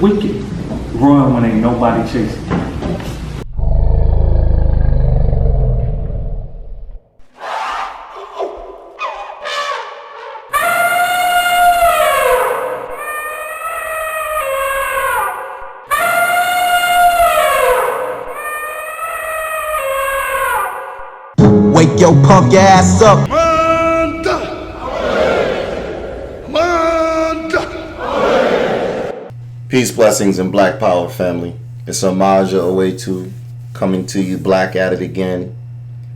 wicked. Run when ain't nobody chasing. Wake your punk ass up. Peace, blessings, and Black Power, family. It's Amaja Owetu coming to you, black at it again.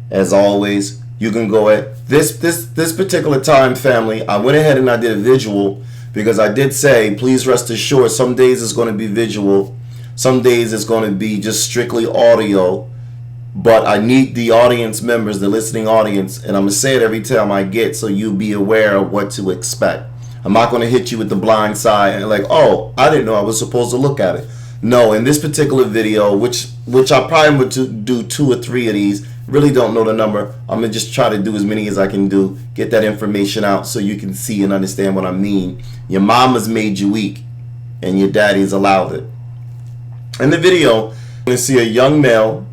As always, you can go at this particular time, family. I went ahead and I did a visual because I did say, please rest assured, some days it's going to be visual, some days it's going to be just strictly audio. But I need the audience members, the listening audience, and I'm going to say it every time I get so you'll be aware of what to expect. I'm not going to hit you with the blind side and like, oh, I didn't know I was supposed to look at it. No, in this particular video, which I probably would do 2 or 3 of these, really don't know the number. I'm going to just try to do as many as I can do, get that information out so you can see and understand what I mean. Your mama's made you weak and your daddy's allowed it. In the video, you're going to see a young male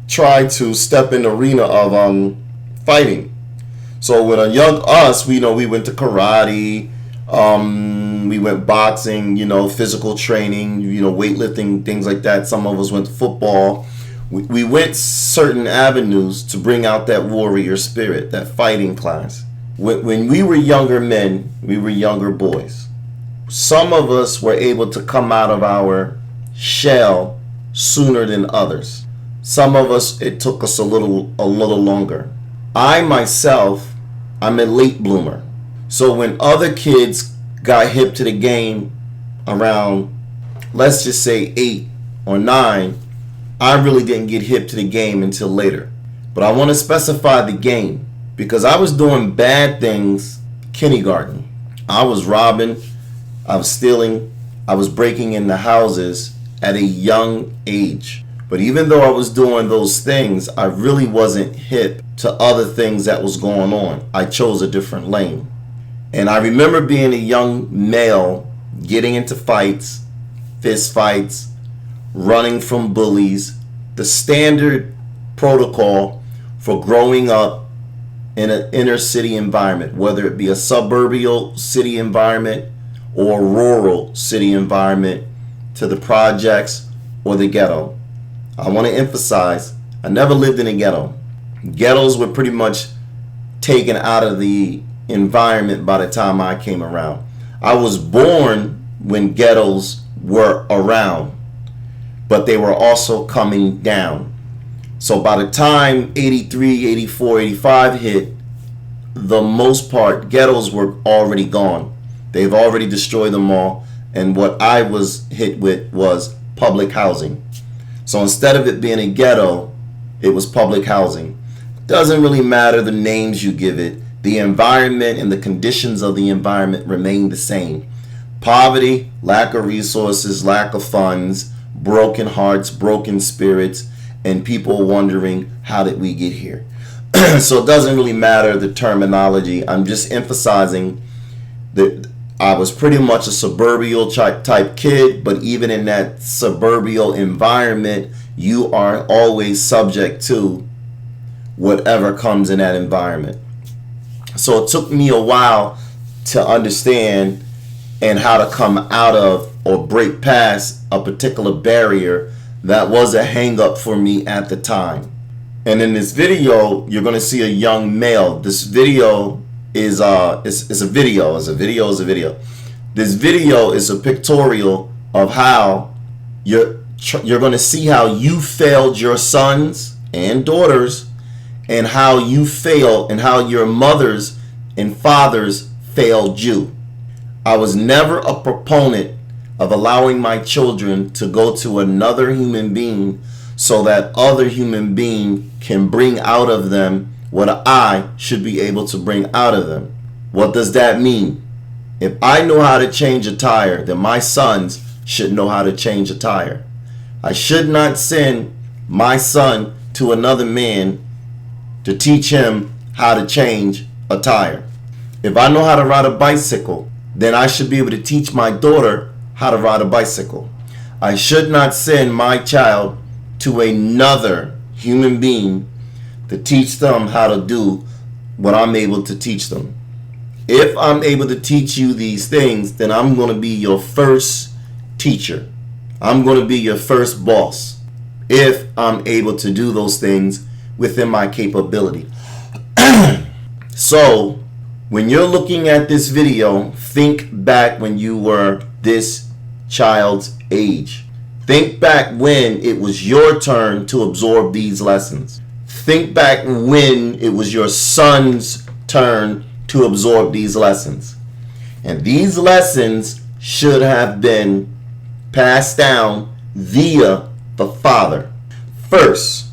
try to step in the arena of fighting. So with a young us, we went to karate, we went boxing, physical training, weightlifting, things like that. Some of us went to football. We went certain avenues to bring out that warrior spirit, that fighting class. When we were younger men, we were younger boys. Some of us were able to come out of our shell sooner than others. Some of us, it took us a little longer. I myself, I'm a late bloomer. So when other kids got hip to the game around, let's just say 8 or 9, I really didn't get hip to the game until later. But I want to specify the game because I was doing bad things kindergarten. I was robbing, I was stealing, I was breaking into houses at a young age. But even though I was doing those things, I really wasn't hip to other things that was going on. I chose a different lane. And I remember being a young male, getting into fights, fist fights, running from bullies, the standard protocol for growing up in an inner city environment, whether it be a suburban city environment or a rural city environment to the projects or the ghetto. I want to emphasize, I never lived in a ghetto. Ghettos were pretty much taken out of the environment by the time I came around. I was born when ghettos were around, but they were also coming down. So by the time 83, 84, 85 hit, the most part, ghettos were already gone. They've already destroyed them all. And what I was hit with was public housing. So instead of it being a ghetto, it was public housing. Doesn't really matter the names you give it. The environment and the conditions of the environment remain the same. Poverty, lack of resources, lack of funds, broken hearts, broken spirits, and people wondering, how did we get here? So it doesn't really matter the terminology. I'm just emphasizing that I was pretty much a suburban type kid, but even in that suburban environment, you are always subject to whatever comes in that environment. So it took me a while to understand and how to come out of or break past a particular barrier that was a hang up for me at the time. And in this video, you're going to see a young male. This video is a video. This video is a pictorial of how you're going to see how you failed your sons and daughters, and how you failed and how your mothers and fathers failed you. I was never a proponent of allowing my children to go to another human being so that other human being can bring out of them what I should be able to bring out of them. What does that mean? If I know how to change a tire, then my sons should know how to change a tire. I should not send my son to another man to teach him how to change a tire. If I know how to ride a bicycle, then I should be able to teach my daughter how to ride a bicycle. I should not send my child to another human being to teach them how to do what I'm able to teach them. If I'm able to teach you these things, then I'm going to be your first teacher. I'm going to be your first boss if I'm able to do those things within my capability. So, when you're looking at this video, think back when you were this child's age. Think back when it was your turn to absorb these lessons. Think back when it was your son's turn to absorb these lessons. And these lessons should have been passed down via the father. First,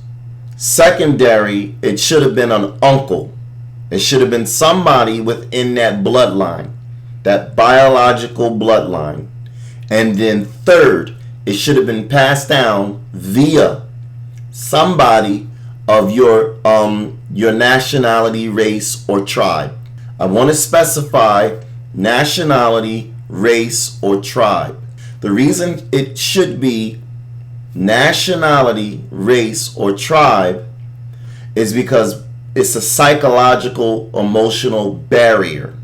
secondary, it should have been an uncle. It should have been somebody within that bloodline, that biological bloodline. And then third, it should have been passed down via somebody of your nationality, race, or tribe. I want to specify nationality, race, or tribe. The reason it should be nationality, race, or tribe is because it's a psychological, emotional barrier.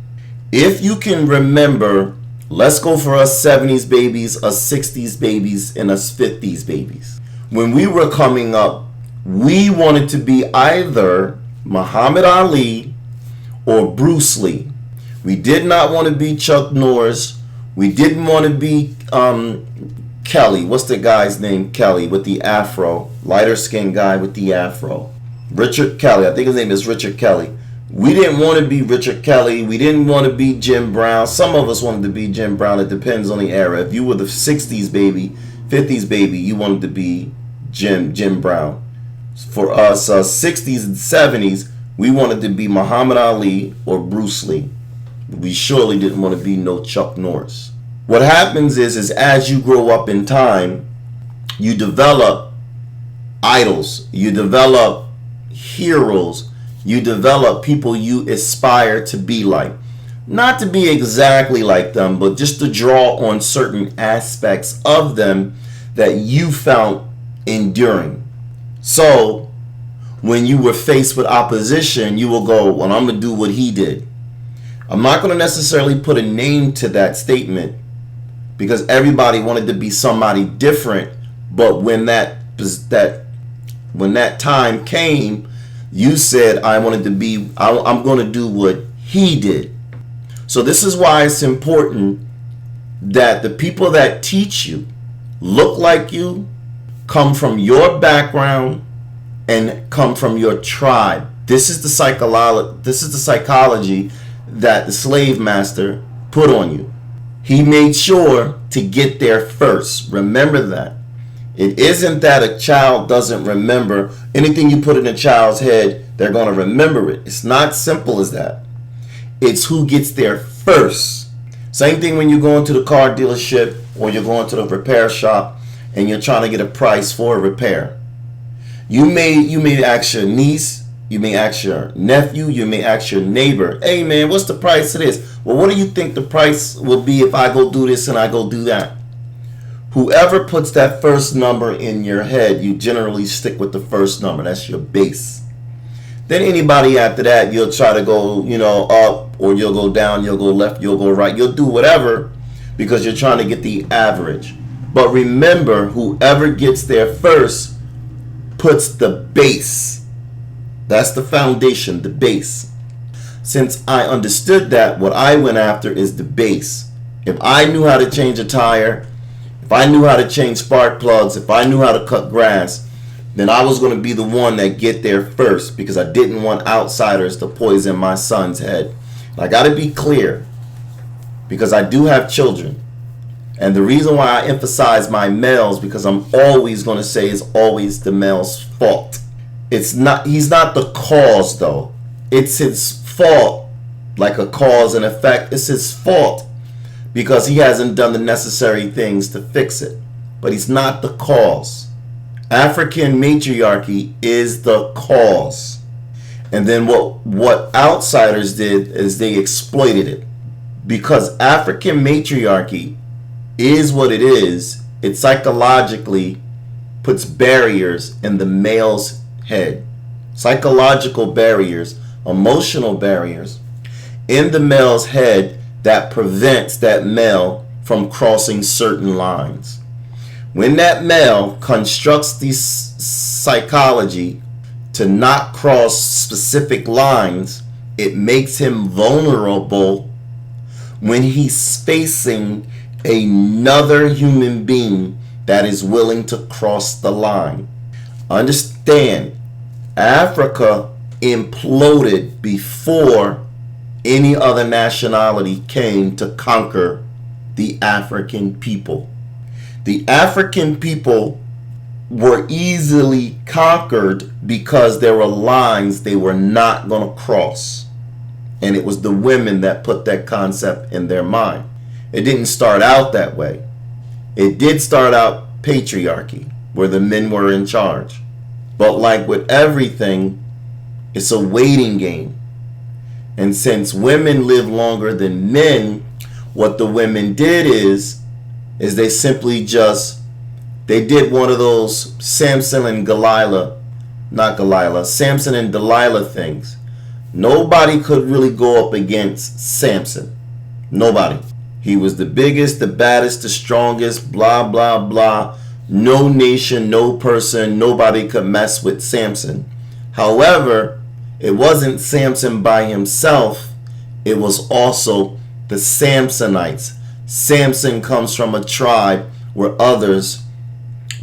If you can remember, let's go for us 70s babies, us 60s babies, and us 50s babies. When we were coming up, we wanted to be either Muhammad Ali or Bruce Lee. We did not want to be Chuck Norris. We didn't want to be Kelly. What's the guy's name? Kelly with the afro. Lighter skinned guy with the afro. Richard Kelly. I think his name is Richard Kelly. We didn't want to be Richard Kelly. We didn't want to be Jim Brown. Some of us wanted to be Jim Brown. It depends on the era. If you were the 60s baby, 50s baby, you wanted to be Jim Brown. For us, 60s and 70s, we wanted to be Muhammad Ali or Bruce Lee. We surely didn't want to be no Chuck Norris. What happens is as you grow up in time, you develop idols. You develop heroes. You develop people you aspire to be like. Not to be exactly like them, but just to draw on certain aspects of them that you found enduring. So, when you were faced with opposition, you will go, well, I'm going to do what he did. I'm not going to necessarily put a name to that statement because everybody wanted to be somebody different. But when that time came, you said, I'm going to do what he did. So this is why it's important that the people that teach you look like you, come from your background, and come from your tribe. This is the psychology that the slave master put on you. He made sure to get there first. Remember that. It isn't that a child doesn't remember. Anything you put in a child's head, they're going to remember it. It's not simple as that. It's who gets there first. Same thing when you go into the car dealership or you're going to the repair shop and you're trying to get a price for a repair. You may ask your niece, you may ask your nephew, you may ask your neighbor, hey man, what's the price of this? Well, what do you think the price will be if I go do this and I go do that? Whoever puts that first number in your head, you generally stick with the first number. That's your base. Then anybody after that, you'll try to go, up, or you'll go down, you'll go left, you'll go right. You'll do whatever because you're trying to get the average. But remember, whoever gets there first puts the base. That's the foundation, the base. Since I understood that, what I went after is the base. If I knew how to change a tire, if I knew how to change spark plugs, if I knew how to cut grass, then I was going to be the one that get there first because I didn't want outsiders to poison my son's head. I got to be clear because I do have children. And the reason why I emphasize my males, because I'm always going to say it's always the male's fault. He's not the cause though. It's his fault, like a cause and effect. It's his fault because he hasn't done the necessary things to fix it. But he's not the cause. African matriarchy is the cause. And then what outsiders did is they exploited it. Because African matriarchy is what it is, it psychologically puts barriers in the male's head. Psychological barriers, emotional barriers in the male's head that prevents that male from crossing certain lines. When that male constructs this psychology to not cross specific lines, it makes him vulnerable when he's facing another human being that is willing to cross the line. Understand, Africa imploded before any other nationality came to conquer the African people. The African people were easily conquered because there were lines they were not going to cross. And it was the women that put that concept in their mind. It didn't start out that way. It did start out patriarchy, where the men were in charge. But like with everything, it's a waiting game. And since women live longer than men, what the women did is they simply they did one of those Samson and Delilah things. Nobody could really go up against Samson. Nobody. He was the biggest, the baddest, the strongest, blah, blah, blah. No nation, no person, nobody could mess with Samson. However, it wasn't Samson by himself. It was also the Samsonites. Samson comes from a tribe where others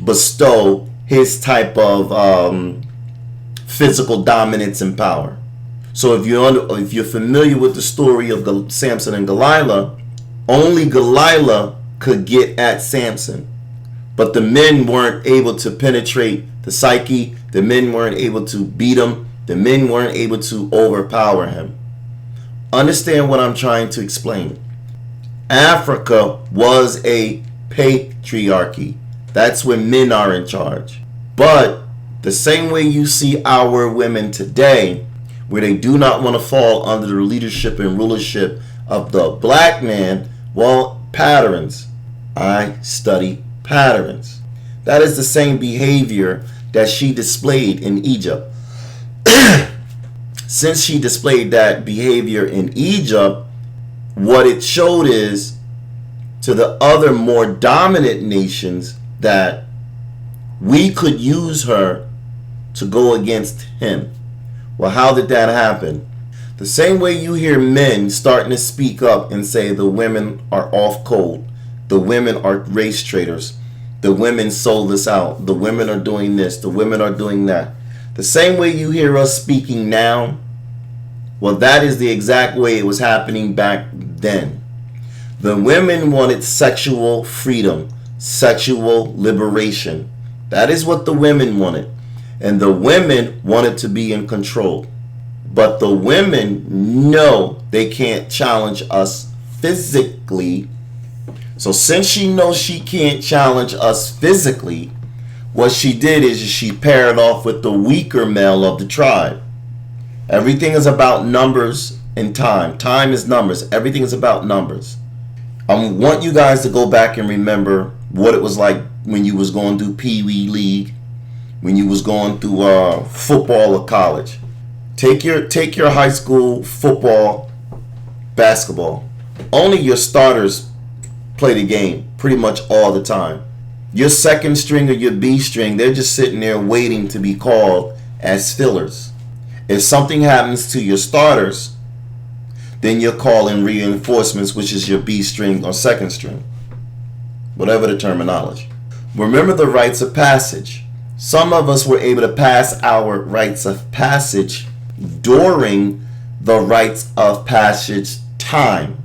bestow his type of physical dominance and power. So if you're familiar with the story of Samson and Delilah, only Delilah could get at Samson. But the men weren't able to penetrate the psyche. The men weren't able to beat him. The men weren't able to overpower him. Understand what I'm trying to explain. Africa was a patriarchy. That's when men are in charge. But the same way you see our women today, where they do not want to fall under the leadership and rulership of the black man, well, patterns. I study patterns. That is the same behavior that she displayed in Egypt. Since she displayed that behavior in Egypt, what it showed is to the other more dominant nations that we could use her to go against him. Well, how did that happen? The same way you hear men starting to speak up and say the women are off code, the women are race traitors, the women sold us out, the women are doing this, the women are doing that. The same way you hear us speaking now, well, that is the exact way it was happening back then. The women wanted sexual freedom, sexual liberation. That is what the women wanted. And the women wanted to be in control. But the women know they can't challenge us physically. So since she knows she can't challenge us physically, what she did is she paired off with the weaker male of the tribe. Everything is about numbers and time. Time is numbers. Everything is about numbers. I want you guys to go back and remember what it was like when you was going through Pee Wee League, when you was going through football or college. Take your high school football, basketball. Only your starters play the game pretty much all the time. Your second string or your B string, they're just sitting there waiting to be called as fillers. If something happens to your starters, then you're calling reinforcements, which is your B string or second string, whatever the terminology. Remember the rites of passage. Some of us were able to pass our rites of passage during the rites of passage time.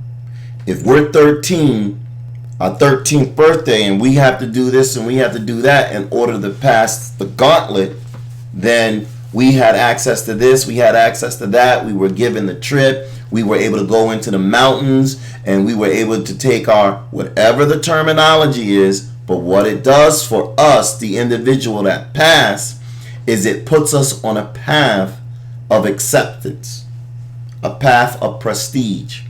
If we're 13, our 13th birthday, and we have to do this and we have to do that in order to pass the gauntlet, then we had access to this, we had access to that, we were given the trip, we were able to go into the mountains, and we were able to take our, whatever the terminology is, but what it does for us, the individual that passed, is it puts us on a path of acceptance, a path of prestige,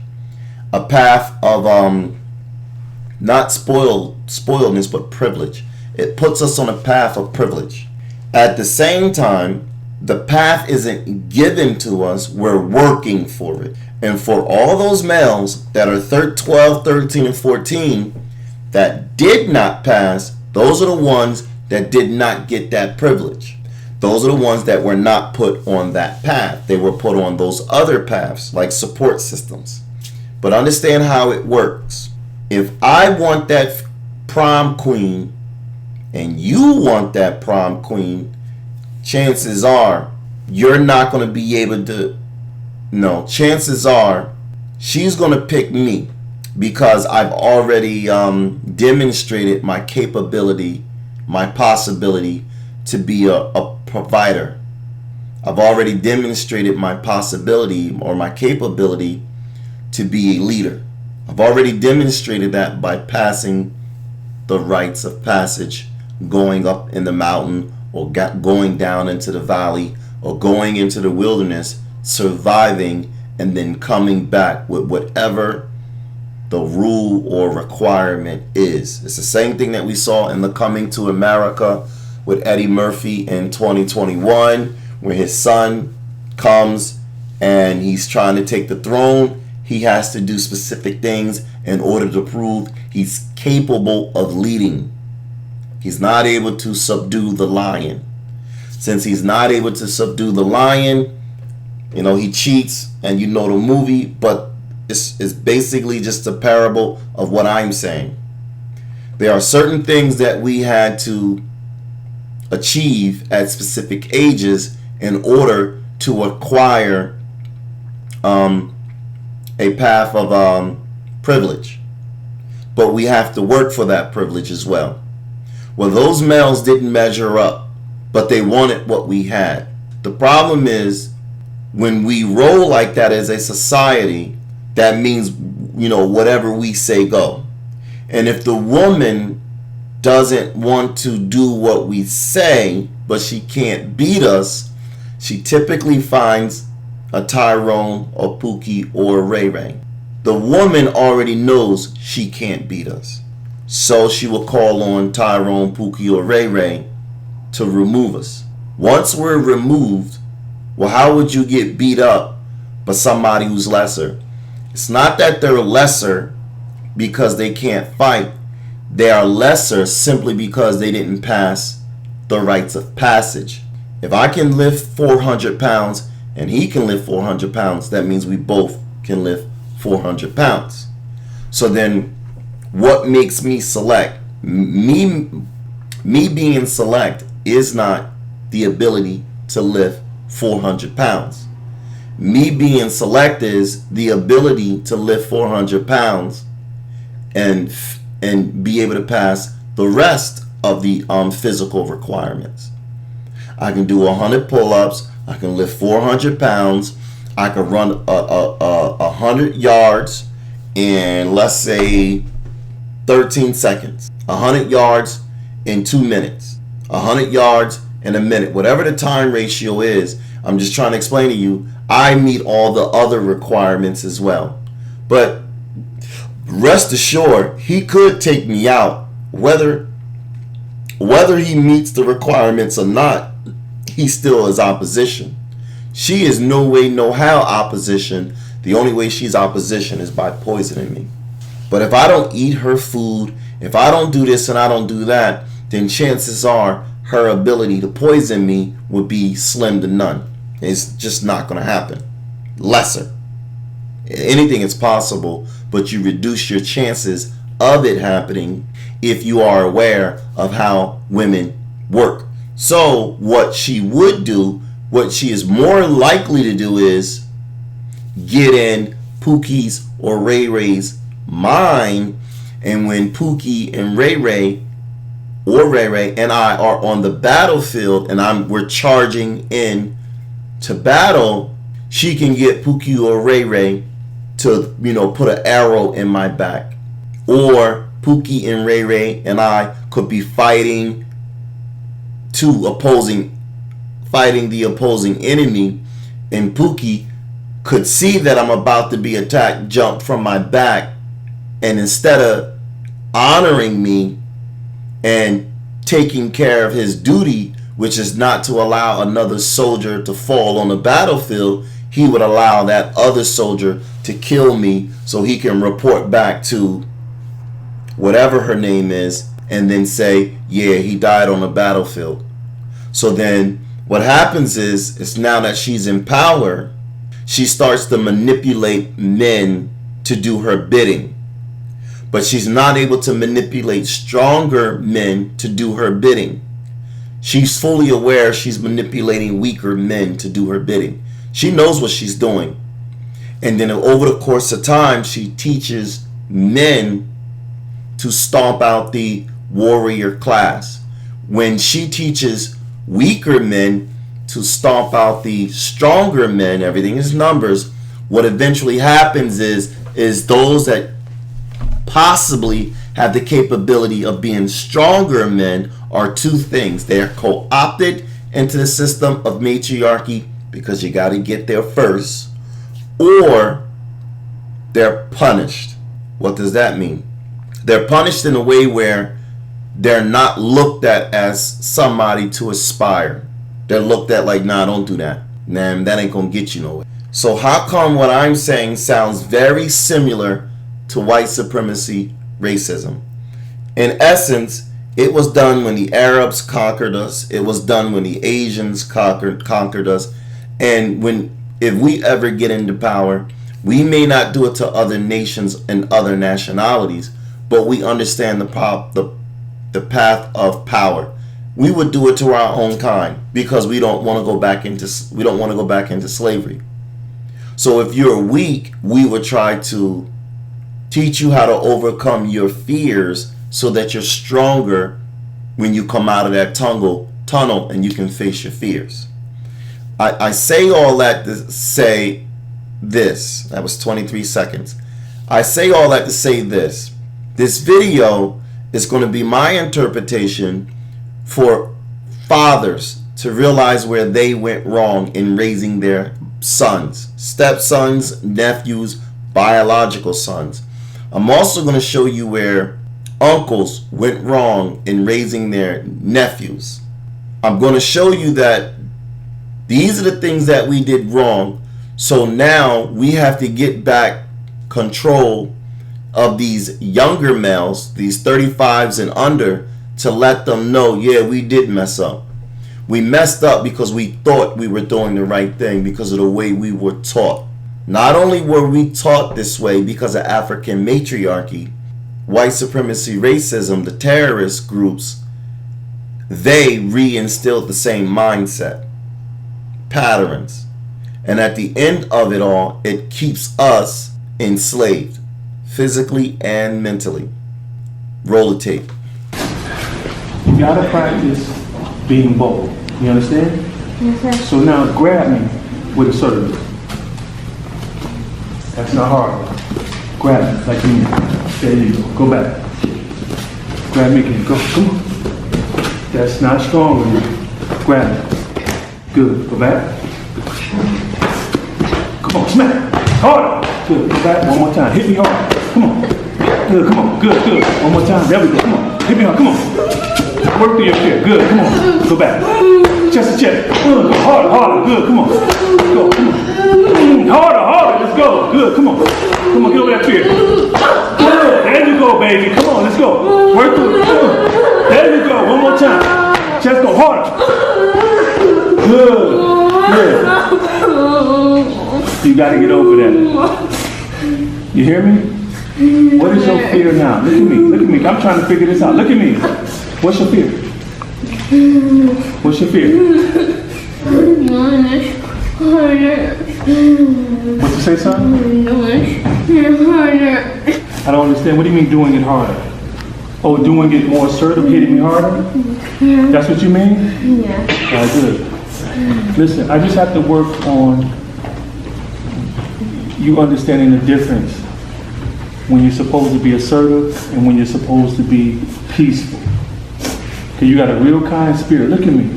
a path of Not spoiledness, but privilege. It puts us on a path of privilege. At the same time, the path isn't given to us, we're working for it. And for all those males that are 12, 13, and 14 that did not pass, those are the ones that did not get that privilege. Those are the ones that were not put on that path. They were put on those other paths, like support systems. But understand how it works. If I want that prom queen and you want that prom queen, chances are you're not going to be able to. No, chances are she's going to pick me because I've already demonstrated my capability, my possibility to be a provider. I've already demonstrated my possibility or my capability to be a leader. I've already demonstrated that by passing the rites of passage, going up in the mountain or going down into the valley or going into the wilderness, surviving, and then coming back with whatever the rule or requirement is. It's the same thing that we saw in the Coming to America with Eddie Murphy in 2021, where his son comes and he's trying to take the throne. He has to do specific things in order to prove he's capable of leading. He's not able to subdue the lion. Since he's not able to subdue the lion, he cheats, and you know the movie, but it's basically just a parable of what I'm saying. There are certain things that we had to achieve at specific ages in order to acquire a path of privilege. But we have to work for that privilege as well. Well, those males didn't measure up, but they wanted what we had. The problem is, when we roll like that as a society, that means, whatever we say go. And if the woman doesn't want to do what we say, but she can't beat us, she typically finds a Tyrone or Pookie or Ray Ray. The woman already knows she can't beat us, so she will call on Tyrone, Pookie, or Ray Ray to remove us. Once we're removed, well, how would you get beat up by somebody who's lesser? It's not that they're lesser because they can't fight. They are lesser simply because they didn't pass the rites of passage. If I can lift 400 pounds and he can lift 400 pounds, that means we both can lift 400 pounds. So then what makes me select? Me being select is not the ability to lift 400 pounds. Me being select is the ability to lift 400 pounds and be able to pass the rest of the physical requirements. I can do 100 pull-ups. I can lift 400 pounds. I can run 100 yards in, let's say, 13 seconds. 100 yards in 2 minutes. 100 yards in a minute. Whatever the time ratio is, I'm just trying to explain to you, I meet all the other requirements as well. But rest assured, he could take me out. Whether he meets the requirements or not, he still is opposition. She is no way, no how opposition. The only way she's opposition is by poisoning me. But if I don't eat her food, if I don't do this and I don't do that, then chances are her ability to poison me would be slim to none. It's just not going to happen. Lesser. Anything is possible, but you reduce your chances of it happening if you are aware of how women work. So what she would do, what she is more likely to do, is get in Pookie's or Ray Ray's mind, and when Pookie and Ray Ray or Ray Ray and I are on the battlefield and we're charging in to battle, she can get Pookie or Ray Ray to, put an arrow in my back. Or Pookie and Ray Ray and I could be fighting the opposing enemy, and Pookie could see that I'm about to be attacked, jump from my back, and instead of honoring me and taking care of his duty, which is not to allow another soldier to fall on the battlefield, he would allow that other soldier to kill me so he can report back to whatever her name is and then say, yeah, he died on the battlefield. So then what happens is now that she's in power, she starts to manipulate men to do her bidding. But she's not able to manipulate stronger men to do her bidding. She's fully aware she's manipulating weaker men to do her bidding. She knows what she's doing. And then over the course of time, she teaches men to stomp out the warrior class. When she teaches weaker men to stomp out the stronger men, everything is numbers. What eventually happens is those that possibly have the capability of being stronger men are two things. They're co-opted into the system of matriarchy because you got to get there first, or they're punished. What does that mean? They're punished in a way where they're not looked at as somebody to aspire. They're looked at like, nah, don't do that. Nah, that ain't gonna get you nowhere. So how come what I'm saying sounds very similar to white supremacy racism? In essence, it was done when the Arabs conquered us. It was done when the Asians conquered us. And if we ever get into power, we may not do it to other nations and other nationalities, but we understand the path of power. We would do it to our own kind because we don't want to go back into slavery. So if you're weak, we would try to teach you how to overcome your fears so that you're stronger when you come out of that tunnel and you can face your fears. I say all that to say this. That was 23 seconds. I say all that to say this. This video is going to be my interpretation for fathers to realize where they went wrong in raising their sons, stepsons, nephews, biological sons. I'm also going to show you where uncles went wrong in raising their nephews. I'm going to show you that these are the things that we did wrong. So now we have to get back control of these younger males, these 35s and under, to let them know, yeah, we did mess up. We messed up because we thought we were doing the right thing because of the way we were taught. Not only were we taught this way because of African matriarchy, white supremacy racism, the terrorist groups, they reinstilled the same mindset, patterns. And at the end of it all, it keeps us enslaved, physically and mentally. Roll the tape. You gotta practice being bold. You understand? Yes, sir. So now grab me with assertiveness. That's not hard. Grab me like you mean. There you go. Go back. Grab me again. Go. Come on. That's not strong enough. Grab me. Good. Go back. Come on. Smack. Harder. Good. Go back. One more time. Hit me hard. Come on. Good. Come on. Good. Good. One more time. There we go. Come on. Hit me hard. Come on. Work through your fear. Good. Come on. Go back. Chest to chest. Good. Harder. Harder. Good. Come on. Go. Come on. Harder. Harder. Let's go. Good. Come on. Come on. Get over that fear. Good. There you go, baby. Come on. Let's go. Work through it. There you go. One more time. Chest go harder. Good. Good. You got to get over that. You hear me? What is your fear now? Look at me. Look at me. I'm trying to figure this out. Look at me. What's your fear? What's your fear? What you say, son? I don't understand. What do you mean doing it harder? Oh, doing it more assertive, hitting me harder? That's what you mean? Yeah. All right, good. Listen, I just have to work on you understanding the difference when you're supposed to be assertive and when you're supposed to be peaceful. Okay, you got a real kind spirit. Look at me.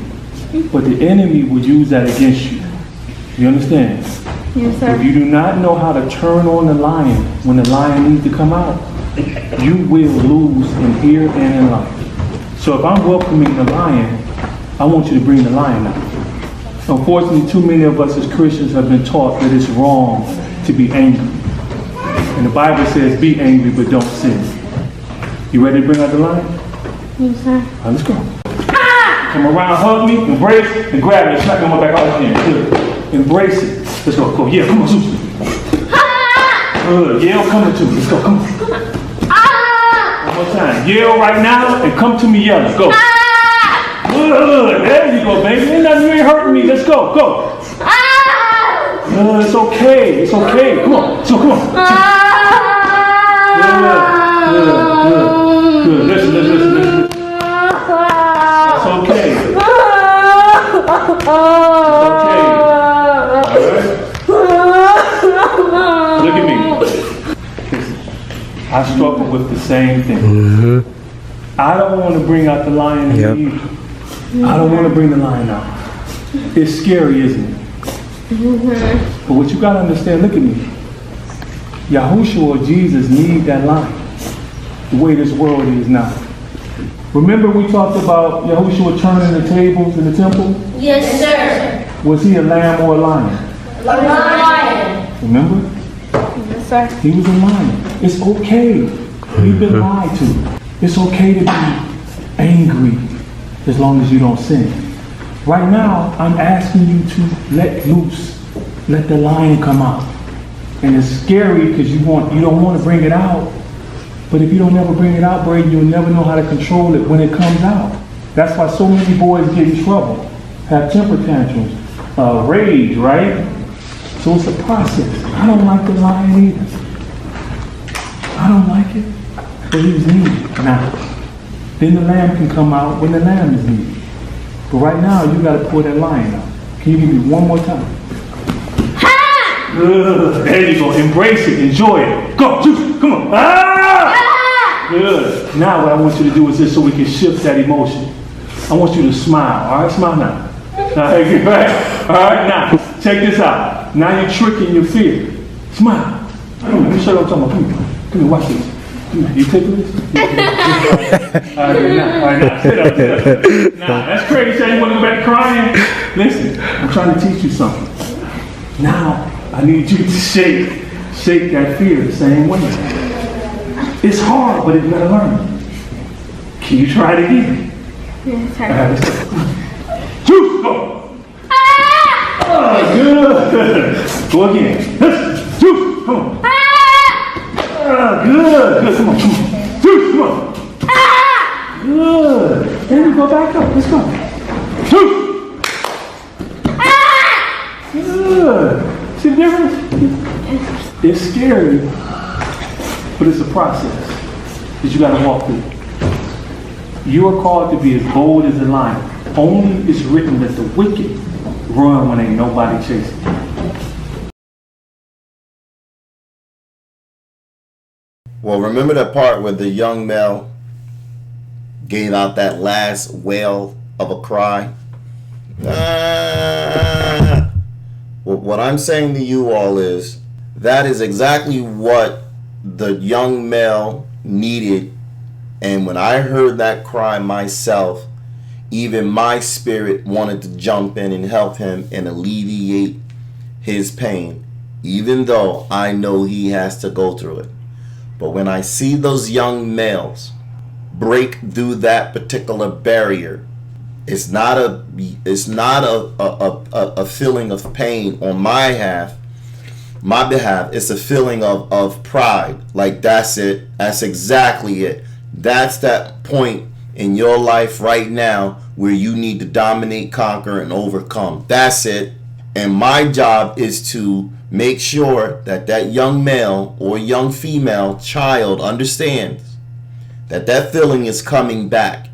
But the enemy will use that against you. You understand? Yes, sir. If you do not know how to turn on the lion when the lion needs to come out, you will lose in here and in life. So if I'm welcoming the lion, I want you to bring the lion out. Unfortunately, too many of us as Christians have been taught that it's wrong to be angry. And the Bible says, be angry, but don't sin. You ready to bring out the lion? Yes, sir. All right, let's go. Come around, hug me, embrace, and grab me. Smack me on my back all again. Good. Embrace it. Let's go. Go. Yeah, come on, Zeus. Good. Yell coming to me. Let's go. Come on. One more time. Yell right now and come to me yelling. Go. Good. There you go, baby. Ain't nothing, you ain't hurting me. Let's go. Go. Good. It's okay. It's okay. Come on. So come on. Good. Listen. It's okay. It's okay. Alright? Look at me. I struggle with the same thing. I don't want to bring out the lion in me either. I don't want to bring the lion out. It's scary, isn't it? But what you got to understand, look at me. Yahushua or Jesus need that lion the way this world is now. Remember we talked about Yahushua turning the tables in the temple? Yes, sir. Was he a lamb or a lion? A lion. Remember? Yes, sir. He was a lion. It's okay. We've been lied to. It's okay to be angry as long as you don't sin. Right now, I'm asking you to let loose. Let the lion come out. And it's scary because you don't want to bring it out. But if you don't ever bring it out, Brady, you'll never know how to control it when it comes out. That's why so many boys get in trouble, have temper tantrums, rage, right? So it's a process. I don't like the lion either. I don't like it, but he's needed now. Then the lamb can come out when the lamb is needed. But right now, you got to pull that lion out. Can you give me one more time? Ha! Good. There you go. Embrace it. Enjoy it. Go, Juice. Come on. Ah! Good. Now what I want you to do is this so we can shift that emotion. I want you to smile. All right? Smile now. All right, good. All right, now. Check this out. Now you're tricking your fear. Smile. Let me show you what I'm talking about. Come here, watch this. Come here. You tickle this? All right, now. Sit up. Now, that's crazy. Say you want to go back crying? Listen, I'm trying to teach you something. Now, I need you to shake that fear the same way. It's hard, but you gotta learn. Can you try it again? Yes, sir. All right, let's go. Juice, go. Oh, good. Go again. Juice, come on. Good. Come on. Juice, come on. Good. Then you go back up. Let's go. Juice. Good. See the difference? It's scary, but it's a process that you got to walk through. You are called to be as bold as a lion. Only it's written that the wicked run when ain't nobody chasing. Well, remember the part where the young male gave out that last wail of a cry? Well, what I'm saying to you all is that is exactly what the young male needed. And when I heard that cry myself, even my spirit wanted to jump in and help him and alleviate his pain, even though I know he has to go through it. But when I see those young males break through that particular barrier, it's not a feeling of pain on my behalf. It's a feeling of pride. Like, that's it. That's exactly it. That's that point in your life right now where you need to dominate, conquer, and overcome. That's it. And my job is to make sure that that young male or young female child understands that that feeling is coming back.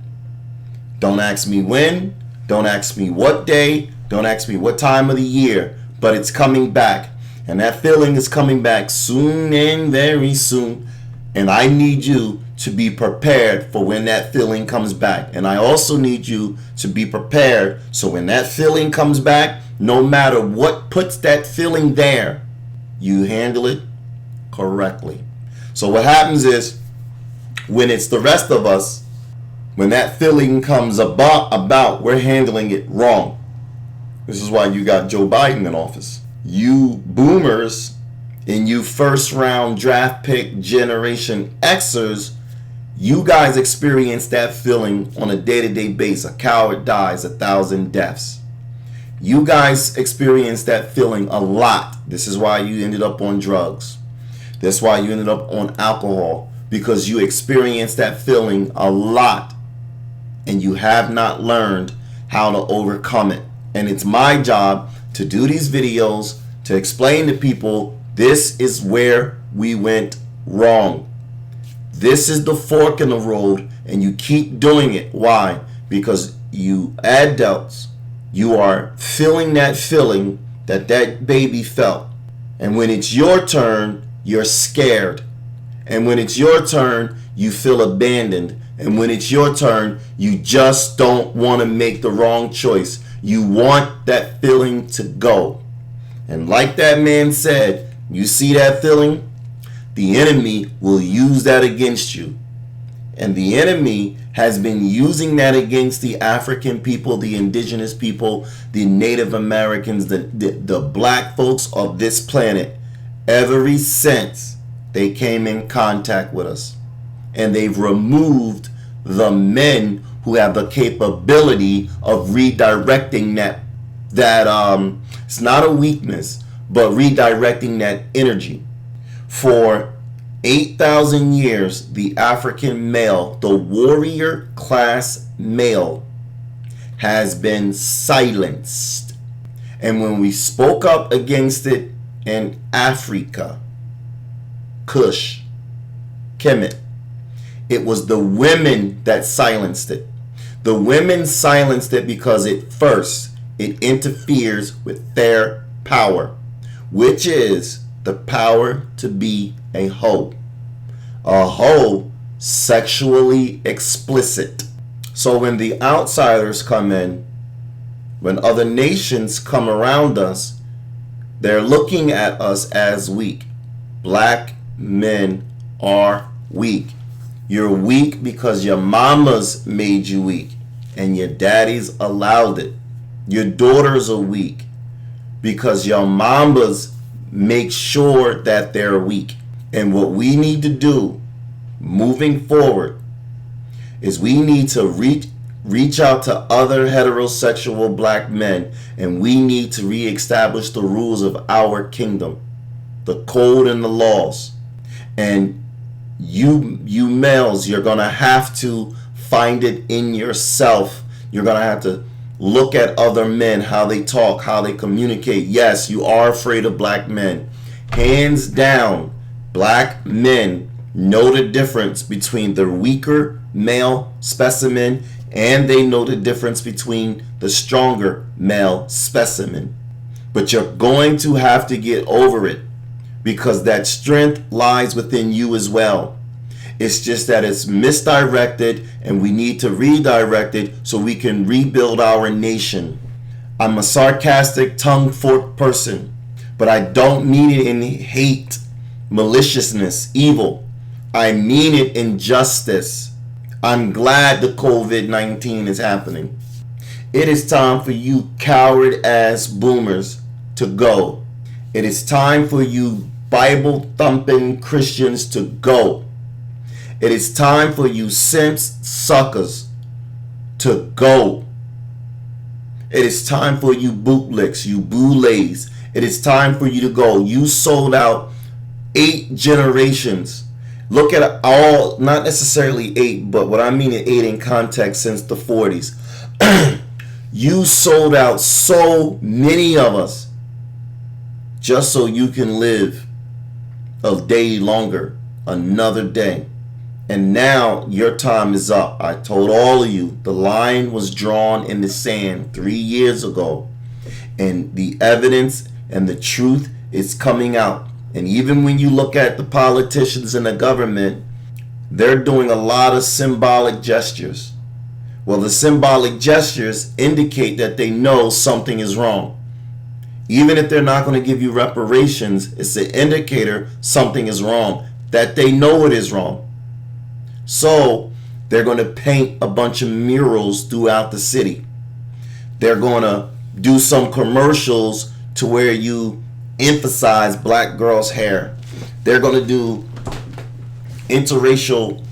Don't ask me when. Don't ask me what day. Don't ask me what time of the year. But it's coming back. And that feeling is coming back soon and very soon. And I need you to be prepared for when that feeling comes back. And I also need you to be prepared so when that feeling comes back, no matter what puts that feeling there, you handle it correctly. So what happens is When it's the rest of us, when that feeling comes about, we're handling it wrong. This is why you got Joe Biden in office. You boomers and you first round draft pick Generation Xers, you guys experience that feeling on a day-to-day basis. A coward dies, 1,000 deaths. You guys experience that feeling a lot. This is why you ended up on drugs. That's why you ended up on alcohol, because you experienced that feeling a lot and you have not learned how to overcome it. And it's my job to do these videos to explain to people this is where we went wrong. This is the fork in the road, and you keep doing it. Why? Because you adults, you are feeling that feeling that baby felt. And when it's your turn, you're scared. And when it's your turn, you feel abandoned. And when it's your turn, you just don't want to make the wrong choice. You want that feeling to go. And like that man said, you see that feeling? The enemy will use that against you. And the enemy has been using that against the African people, the indigenous people, the Native Americans, the black folks of this planet ever since they came in contact with us. And they've removed the men who have the capability of redirecting that it's not a weakness, but redirecting that energy. For 8,000 years, the African male, the warrior class male, has been silenced. And when we spoke up against it in Africa, Kush, Kemet, it was the women that silenced it. The women silenced it because it interferes with their power, which is the power to be a hoe. A hoe, sexually explicit. So when the outsiders come in, when other nations come around us, they're looking at us as weak. Black men are weak. You're weak because your mamas made you weak and your daddies allowed it. Your daughters are weak because your mamas make sure that they're weak. And what we need to do moving forward is we need to reach out to other heterosexual black men, and we need to reestablish the rules of our kingdom, the code and the laws. And you males, you're gonna have to find it in yourself. You're gonna have to look at other men, how they talk, how they communicate. Yes, you are afraid of black men. Hands down, black men know the difference between the weaker male specimen, and they know the difference between the stronger male specimen. But you're going to have to get over it, because that strength lies within you as well. It's just that it's misdirected, and we need to redirect it so we can rebuild our nation. I'm a sarcastic, tongue-forked person, but I don't mean it in hate, maliciousness, evil. I mean it in justice. I'm glad the COVID-19 is happening. It is time for you coward-ass boomers to go. It is time for you Bible-thumping Christians to go. It is time for you simps, suckers to go. It is time for you bootlicks, you boulays. It is time for you to go. You sold out 8 generations. Look at all, not necessarily 8, but what I mean is 8 in context since the 40s. You sold out so many of us just so you can live a day longer, another day. And now your time is up. I told all of you the line was drawn in the sand 3 years ago, and the evidence and the truth is coming out. And even when you look at the politicians in the government, they're doing a lot of symbolic gestures. Well, the symbolic gestures indicate that they know something is wrong. Even if they're not going to give you reparations, it's an indicator something is wrong, that they know it is wrong. So they're going to paint a bunch of murals throughout the city. They're going to do some commercials to where you emphasize black girls' hair. They're going to do interracial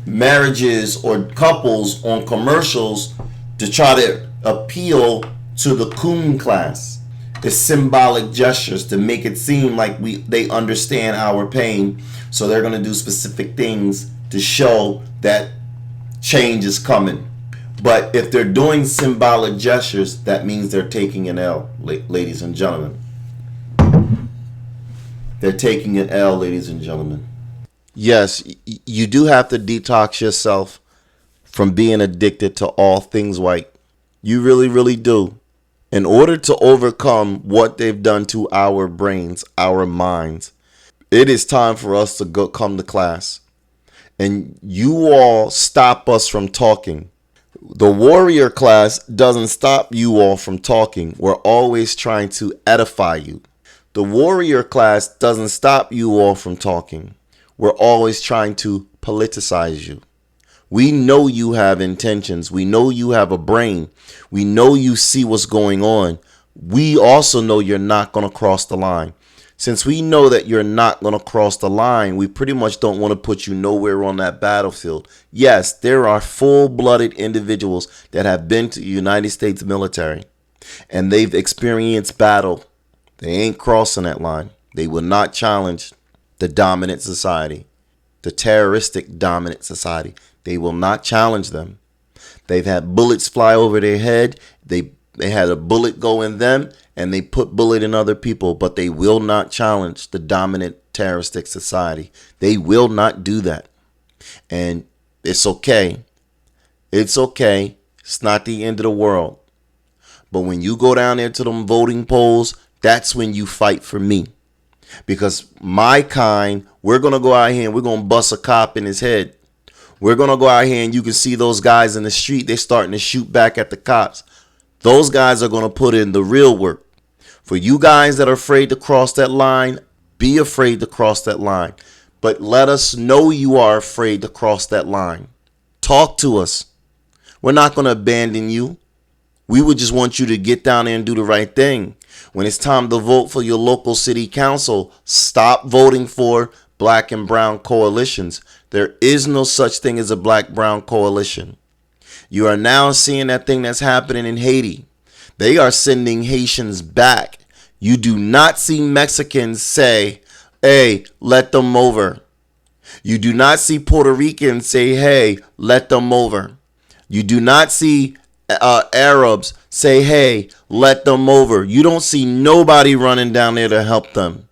marriages or couples on commercials to try to appeal to the coon class. It's symbolic gestures to make it seem like they understand our pain. So they're going to do specific things to show that change is coming. But if they're doing symbolic gestures, that means they're taking an L, ladies and gentlemen. They're taking an L, ladies and gentlemen. Yes, you do have to detox yourself from being addicted to all things white. You really, really do. In order to overcome what they've done to our brains, our minds, it is time for us to come to class. And you all stop us from talking. The warrior class doesn't stop you all from talking. We're always trying to edify you. The warrior class doesn't stop you all from talking. We're always trying to politicize you. We know you have intentions. We know you have a brain. We know you see what's going on. We also know you're not going to cross the line. Since we know that you're not going to cross the line, we pretty much don't want to put you nowhere on that battlefield. Yes, there are full-blooded individuals that have been to the United States military and they've experienced battle. They ain't crossing that line. They will not challenge the dominant society, the terroristic dominant society. They will not challenge them. They've had bullets fly over their head. They had a bullet go in them and they put bullet in other people, but they will not challenge the dominant terroristic society. They will not do that. And it's okay. It's okay. It's not the end of the world. But when you go down there to them voting polls, that's when you fight for me. Because my kind, we're going to go out here and we're going to bust a cop in his head. We're going to go out here and you can see those guys in the street. They're starting to shoot back at the cops. Those guys are going to put in the real work. For you guys that are afraid to cross that line, be afraid to cross that line. But let us know you are afraid to cross that line. Talk to us. We're not going to abandon you. We would just want you to get down there and do the right thing. When it's time to vote for your local city council, stop voting for black and brown coalitions. There is no such thing as a black-brown coalition. You are now seeing that thing that's happening in Haiti. They are sending Haitians back. You do not see Mexicans say, hey, let them over. You do not see Puerto Ricans say, hey, let them over. You do not see Arabs say, hey, let them over. You don't see nobody running down there to help them.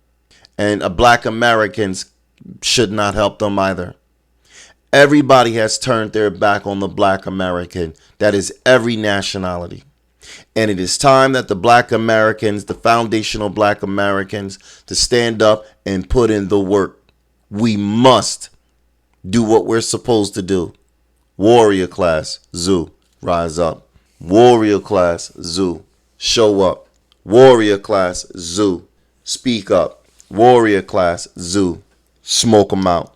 And black Americans should not help them either. Everybody has turned their back on the black American. That is every nationality. And it is time that the black Americans, the foundational black Americans, to stand up and put in the work. We must do what we're supposed to do. Warrior class, Zoo, rise up. Warrior class, Zoo, show up. Warrior class, Zoo, speak up. Warrior class, Zoo, smoke them out.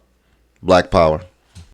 Black power.